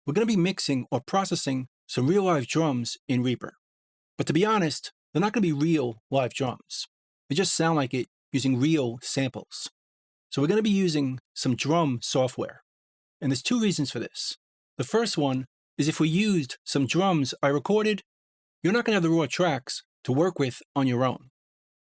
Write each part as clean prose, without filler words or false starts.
we're going to be mixing or processing some real live drums in Reaper. But to be honest, they're not going to be real live drums. They just sound like it using real samples. So we're going to be using some drum software. And there's two reasons for this. The first one is if we used some drums I recorded, you're not going to have the raw tracks to work with on your own.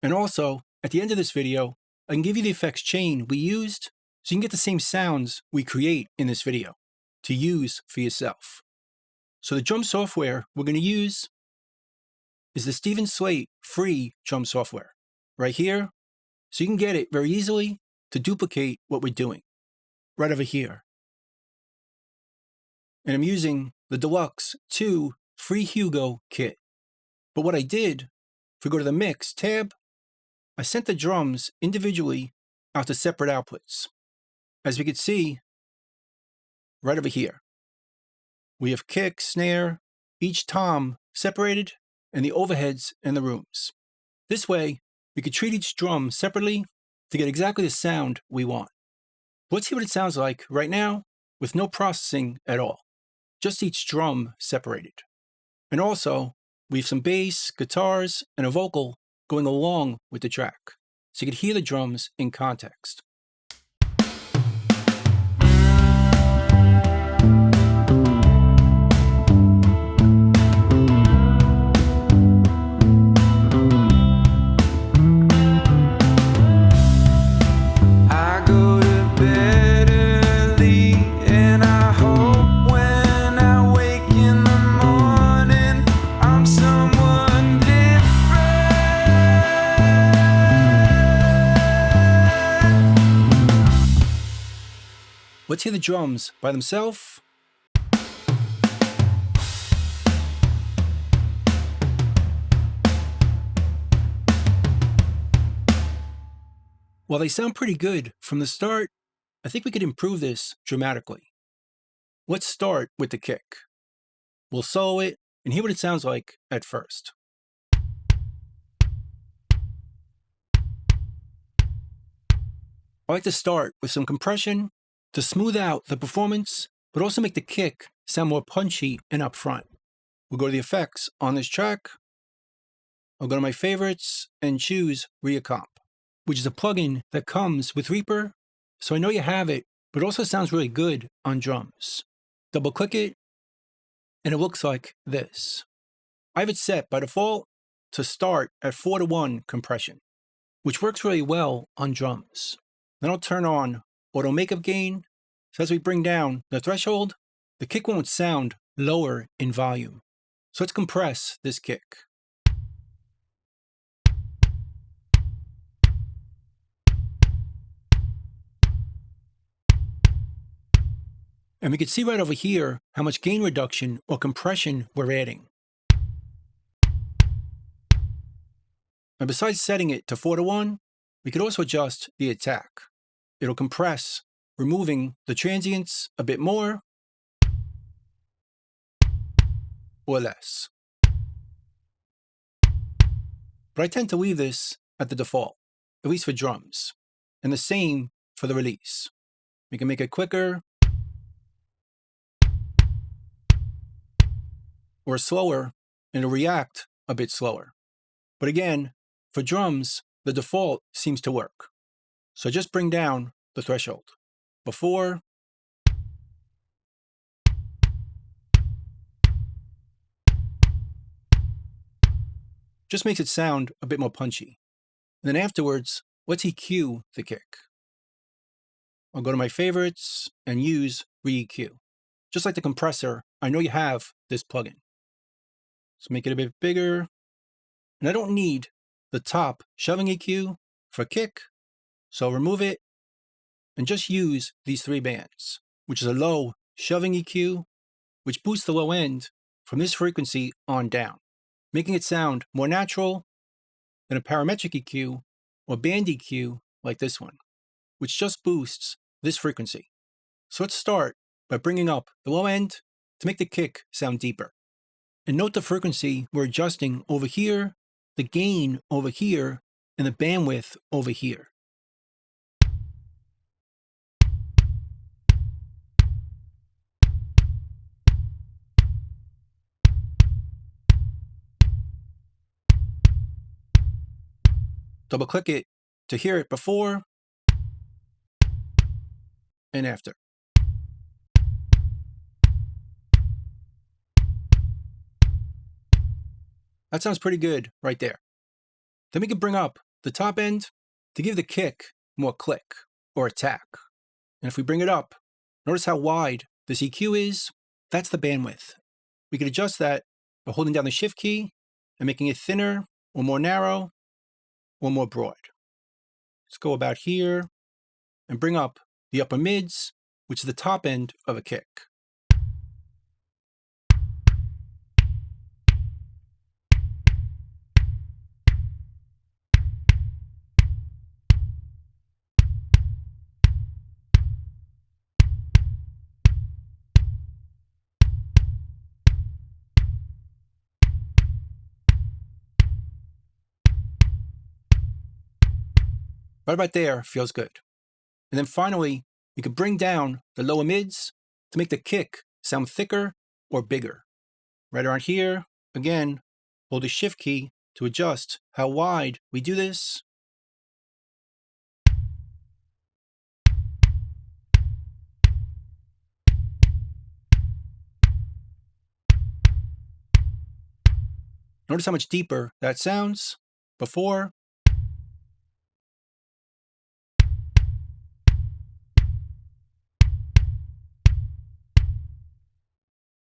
And also, at the end of this video, I can give you the effects chain we used so you can get the same sounds we create in this video to use for yourself. So the drum software we're going to use is the Steven Slate free drum software right here. So you can get it very easily to duplicate what we're doing right over here. And I'm using the Deluxe 2 Free Hugo kit. But what I did, if we go to the Mix tab, I sent the drums individually out to separate outputs. As we can see, right over here, we have kick, snare, each tom separated, and the overheads and the rooms. This way, we could treat each drum separately to get exactly the sound we want. Let's see what it sounds like right now with no processing at all, just each drum separated. And also, we have some bass, guitars, and a vocal going along with the track, so you could hear the drums in context. Let's hear the drums by themselves. While they sound pretty good from the start, I think we could improve this dramatically. Let's start with the kick. We'll solo it and hear what it sounds like at first. I like to start with some compression to smooth out the performance, but also make the kick sound more punchy and upfront. We'll go to the effects on this track. I'll go to my favorites and choose Reacomp, which is a plugin that comes with Reaper, so I know you have it, but it also sounds really good on drums. Double click it, and it looks like this. I have it set by default to start at 4:1 compression, which works really well on drums. Then I'll turn on auto makeup gain, so as we bring down the threshold, the kick won't sound lower in volume. So let's compress this kick. And we can see right over here how much gain reduction or compression we're adding. And besides setting it to 4:1, we could also adjust the attack. It'll compress, removing the transients a bit more or less. But I tend to leave this at the default, at least for drums, and the same for the release. We can make it quicker or slower, and it'll react a bit slower. But again, for drums, the default seems to work. So just bring down the threshold. Before, just makes it sound a bit more punchy. And then afterwards, let's EQ the kick. I'll go to my favorites and use re-EQ. Just like the compressor, I know you have this plugin. Let's make it a bit bigger. And I don't need the top shoving EQ for kick, so I'll remove it and just use these 3 bands, which is a low shoving EQ, which boosts the low end from this frequency on down, making it sound more natural than a parametric EQ or band EQ like this one, which just boosts this frequency. So let's start by bringing up the low end to make the kick sound deeper. And note the frequency we're adjusting over here, the gain over here, and the bandwidth over here. double click it to hear it before and after. That sounds pretty good right there. Then we can bring up the top end to give the kick more click or attack. And if we bring it up, notice how wide this EQ is. That's the bandwidth. We can adjust that by holding down the shift key and making it thinner or more narrow or more broad. Let's go about here and bring up the upper mids, which is the top end of a kick. Right about there feels good. And then finally, we can bring down the lower mids to make the kick sound thicker or bigger. Right around here, again, hold the shift key to adjust how wide we do this. Notice how much deeper that sounds before.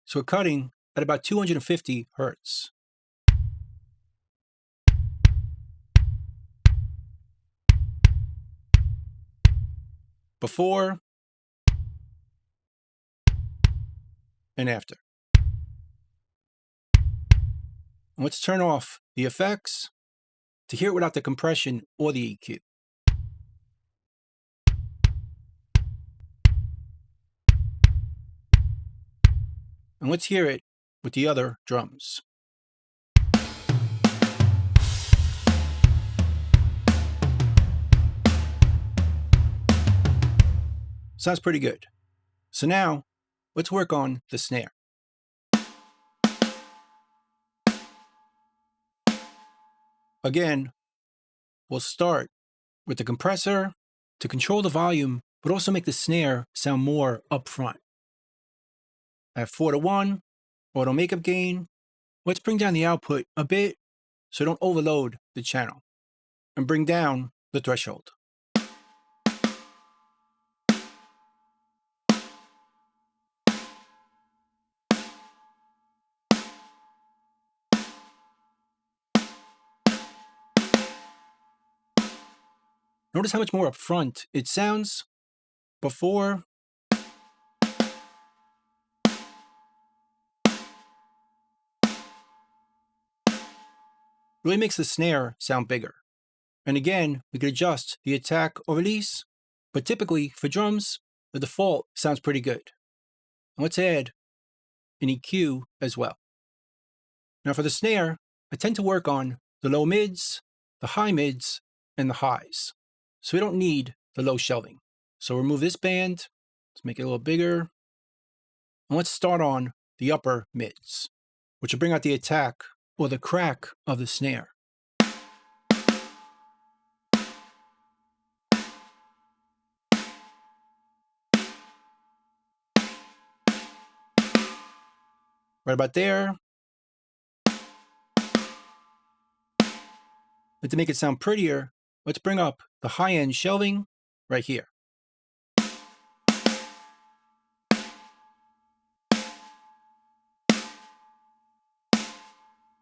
So we're cutting at about 250 hertz. Before and after. And let's turn off the effects to hear it without the compression or the EQ. And let's hear it with the other drums. Sounds pretty good. So now, let's work on the snare. Again, we'll start with the compressor to control the volume, but also make the snare sound more upfront. At 4:1, auto makeup gain. Let's bring down the output a bit so don't overload the channel. And bring down the threshold. Notice how much more upfront it sounds before really makes the snare sound bigger. And again, we could adjust the attack or release, but typically for drums, the default sounds pretty good. And let's add an EQ as well. Now for the snare, I tend to work on the low mids, the high mids, and the highs. So we don't need the low shelving. So remove this band, let's make it a little bigger. And let's start on the upper mids, which will bring out the attack or the crack of the snare. Right about there. And to make it sound prettier, let's bring up the high-end shelving right here.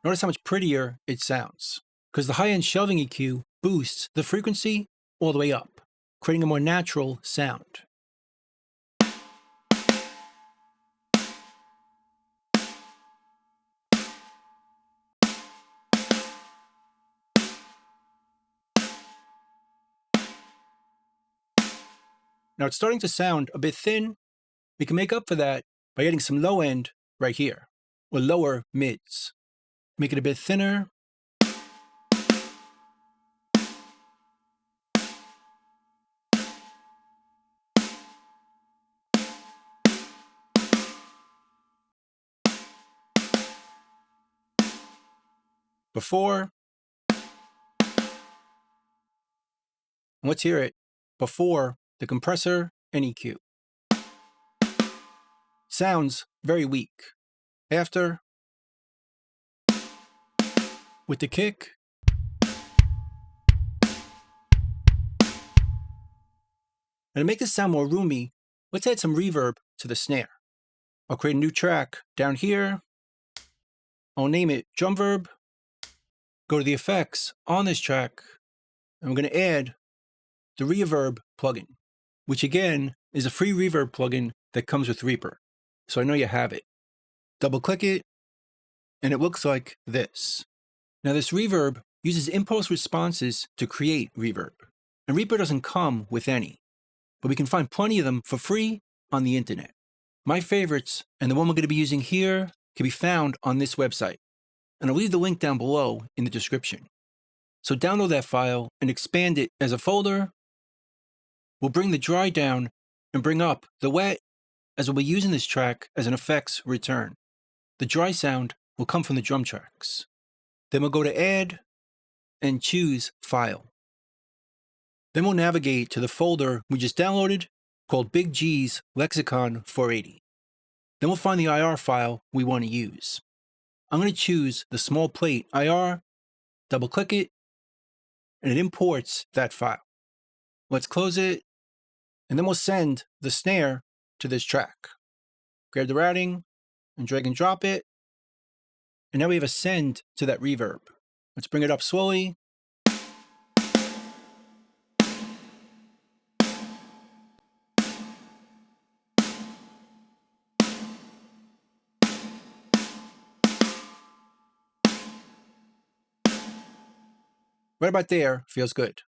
Notice how much prettier it sounds, because the high-end shelving EQ boosts the frequency all the way up, creating a more natural sound. Now it's starting to sound a bit thin. We can make up for that by adding some low end right here, or lower mids. Make it a bit thinner. Before And let's hear it before the compressor and EQ. Sounds very weak. After, with the kick, and to make this sound more roomy, let's add some reverb to the snare. I'll create a new track down here. I'll name it drum verb. Go to the effects on this track, and we're going to add the reverb plugin, which again is a free reverb plugin that comes with Reaper. So I know you have it. Double click it, and it looks like this. Now this reverb uses impulse responses to create reverb, and Reaper doesn't come with any, but we can find plenty of them for free on the internet. My favorites, and the one we're going to be using here, can be found on this website, and I'll leave the link down below in the description. So download that file and expand it as a folder. We'll bring the dry down and bring up the wet, as we'll be using this track as an effects return. The dry sound will come from the drum tracks. Then we'll go to Add and choose File. Then we'll navigate to the folder we just downloaded called Big G's Lexicon 480. Then we'll find the IR file we want to use. I'm going to choose the small plate IR, double click it, and it imports that file. Let's close it, and then we'll send the snare to this track. Grab the routing and drag and drop it. And now we have a send to that reverb. Let's bring it up slowly. Right about there feels good.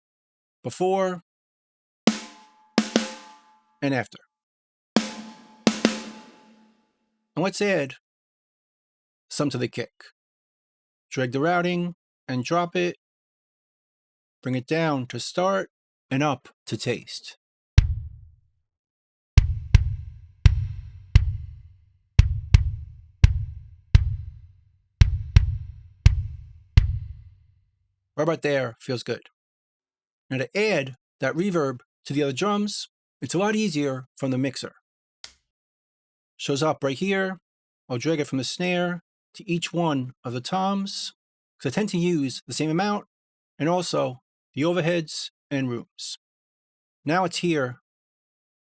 Before and after. And let's add some to the kick. Drag the routing and drop it. Bring it down to start and up to taste. Right about there feels good. Now to add that reverb to the other drums, it's a lot easier from the mixer. Shows up right here. I'll drag it from the snare to each one of the toms, because I tend to use the same amount, and also the overheads and rooms. Now it's here,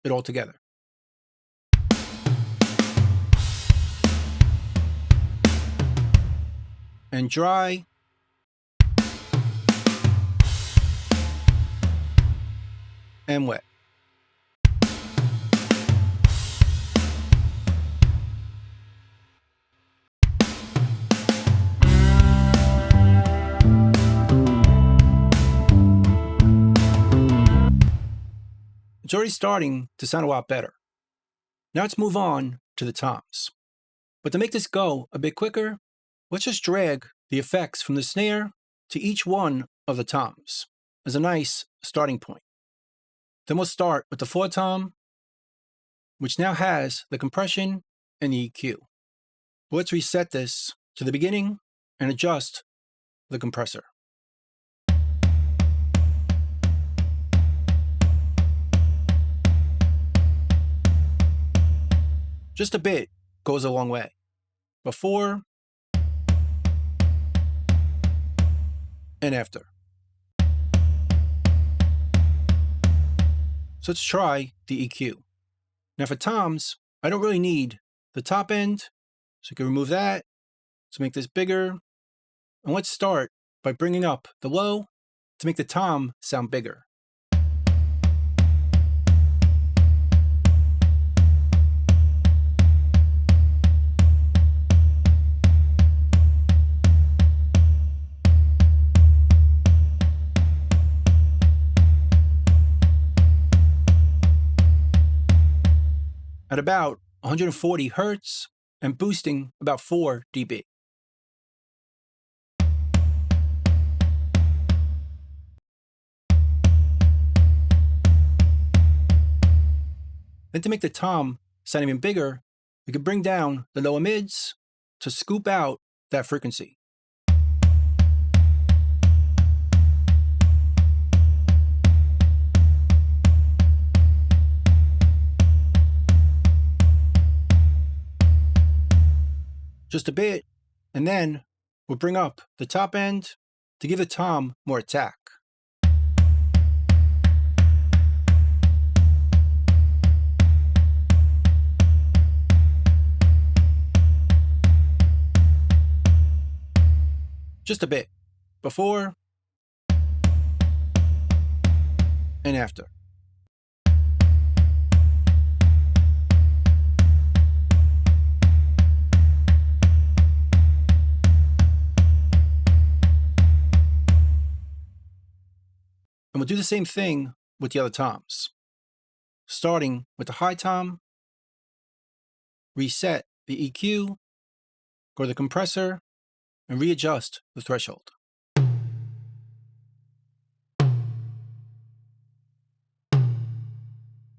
it all together. And dry. And wet. It's already starting to sound a lot better. Now let's move on to the toms. But to make this go a bit quicker, let's just drag the effects from the snare to each one of the toms as a nice starting point. Then we'll start with the 4 tom, which now has the compression and the EQ. But let's reset this to the beginning and adjust the compressor. Just a bit goes a long way. Before and after. So let's try the EQ. Now for toms, I don't really need the top end, so you can remove that. Let's make this bigger. And let's start by bringing up the low to make the tom sound bigger. At about 140 Hertz and boosting about 4 dB. Then to make the tom sound even bigger, we can bring down the lower mids to scoop out that frequency. just a bit, and then we'll bring up the top end to give the tom more attack. Just a bit, before and after. And we'll do the same thing with the other toms. Starting with the high tom, reset the EQ, go to the compressor, and readjust the threshold.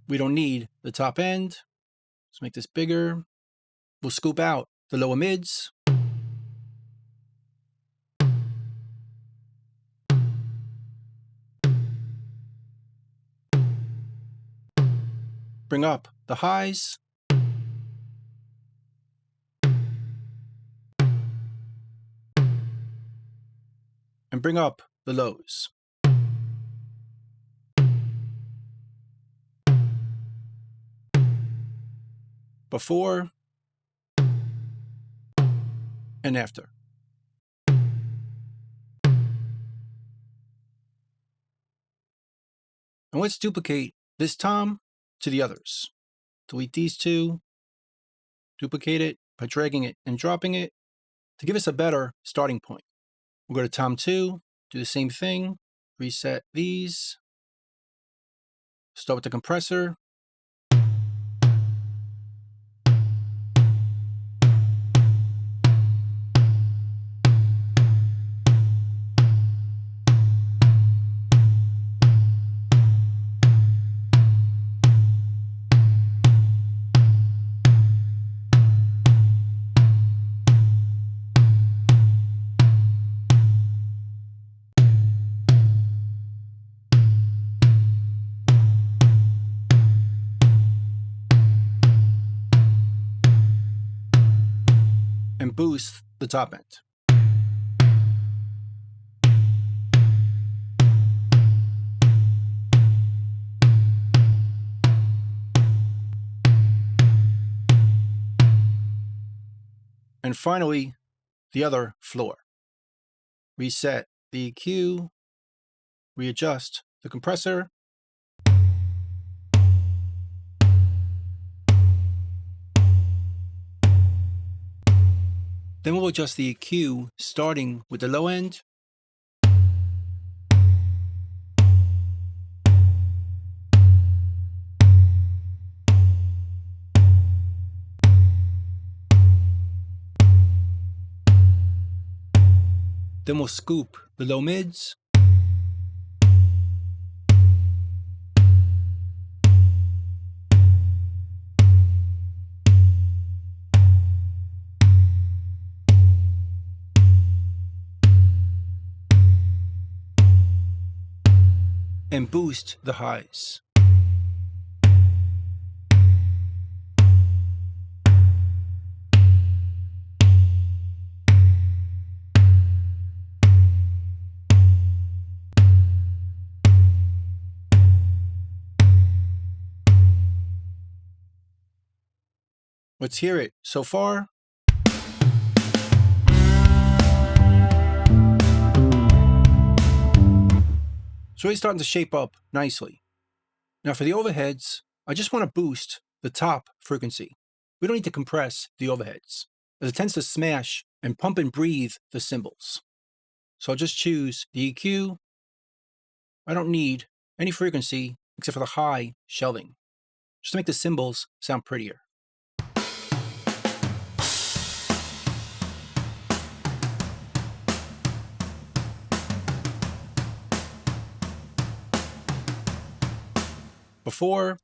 We don't need the top end. Let's make this bigger. We'll scoop out the lower mids. Bring up the highs. And bring up the lows. Before and after. And let's duplicate this tom to the others. Delete these two, duplicate it by dragging it and dropping it to give us a better starting point. We'll go to tom 2, do the same thing, reset these, start with the compressor, and boost the top end. And finally, the other floor. Reset the EQ, readjust the compressor, then we'll adjust the EQ starting with the low end, then we'll scoop the low mids, and boost the highs. Let's hear it so far. It's really starting to shape up nicely. Now for the overheads, I just want to boost the top frequency. We don't need to compress the overheads, as it tends to smash and pump and breathe the cymbals. So I'll just choose the EQ. I don't need any frequency except for the high shelving, just to make the cymbals sound prettier. Before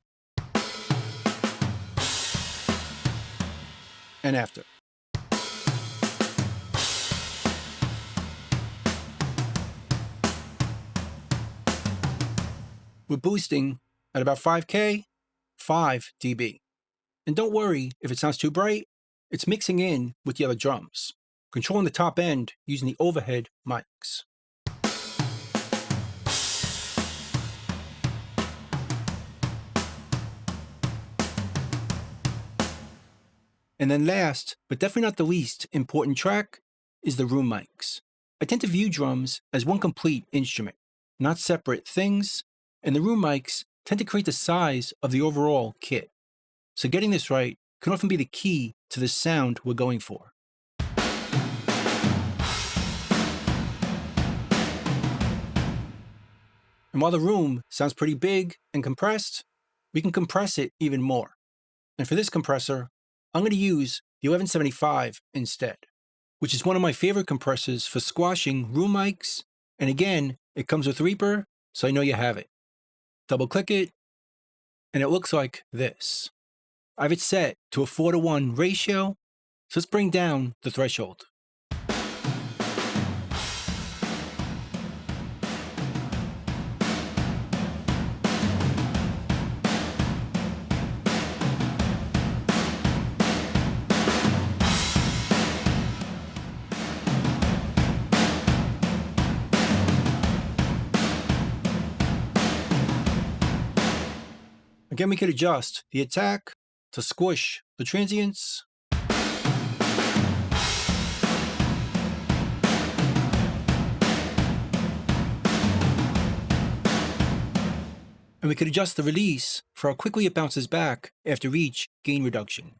and after. We're boosting at about 5K, 5 dB. And don't worry if it sounds too bright, it's mixing in with the other drums, controlling the top end using the overhead mics. And then last, but definitely not the least important track, is the room mics. I tend to view drums as one complete instrument, not separate things, and the room mics tend to create the size of the overall kit. So getting this right can often be the key to the sound we're going for. And while the room sounds pretty big and compressed, we can compress it even more. And for this compressor, I'm going to use the 1175 instead, which is one of my favorite compressors for squashing room mics. And again, it comes with Reaper, so I know you have it. Double click it, and it looks like this. I have it set to a 4:1 ratio, so let's bring down the threshold. Again, we could adjust the attack to squish the transients. And we could adjust the release for how quickly it bounces back after each gain reduction.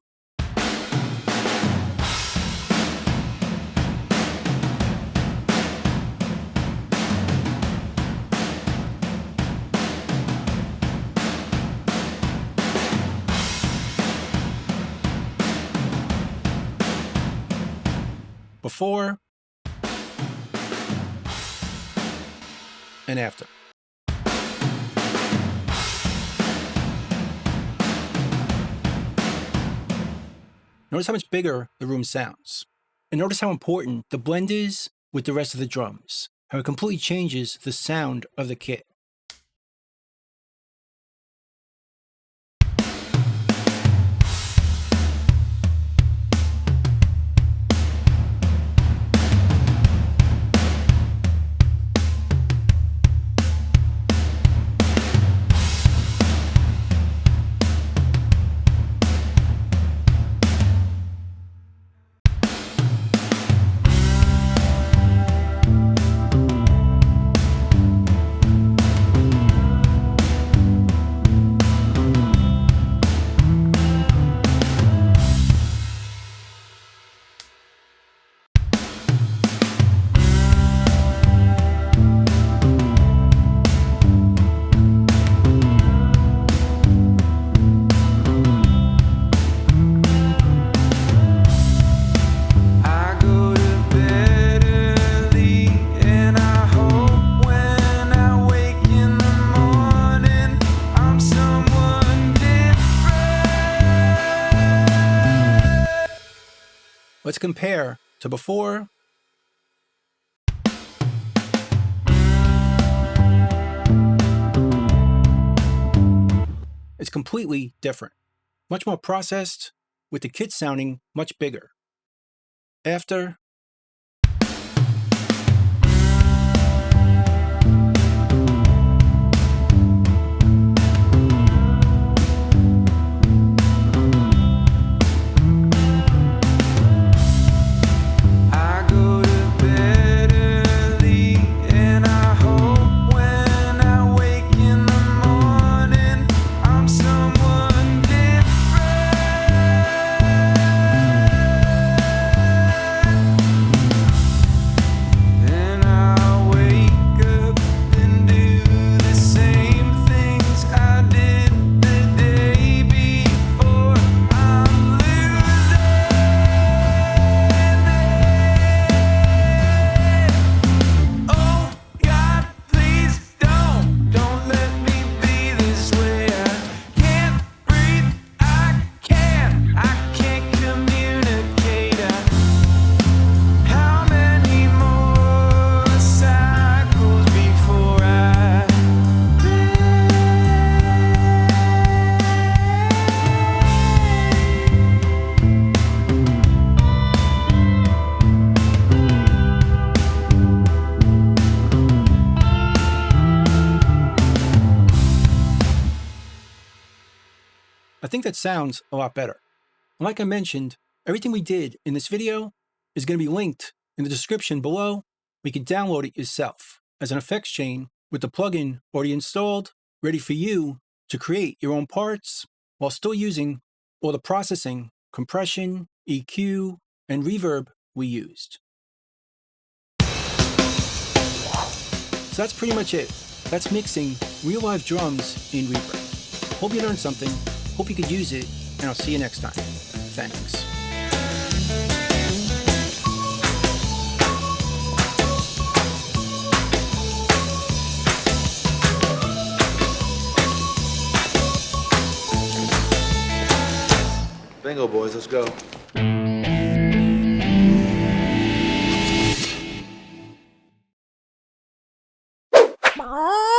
Before and after. Notice how much bigger the room sounds. And notice how important the blend is with the rest of the drums, how it completely changes the sound of the kit. Let's compare to before it's completely different. Much more processed, with the kit sounding much bigger. After I think that sounds a lot better. And like I mentioned, everything we did in this video is going to be linked in the description below. We can download it yourself as an effects chain with the plugin already installed, ready for you to create your own parts while still using all the processing, compression, EQ, and reverb we used. So that's pretty much it. That's mixing real live drums in Reaper. Hope you learned something, hope you could use it, and I'll see you next time. Thanks. Bingo, boys, let's go. Bye.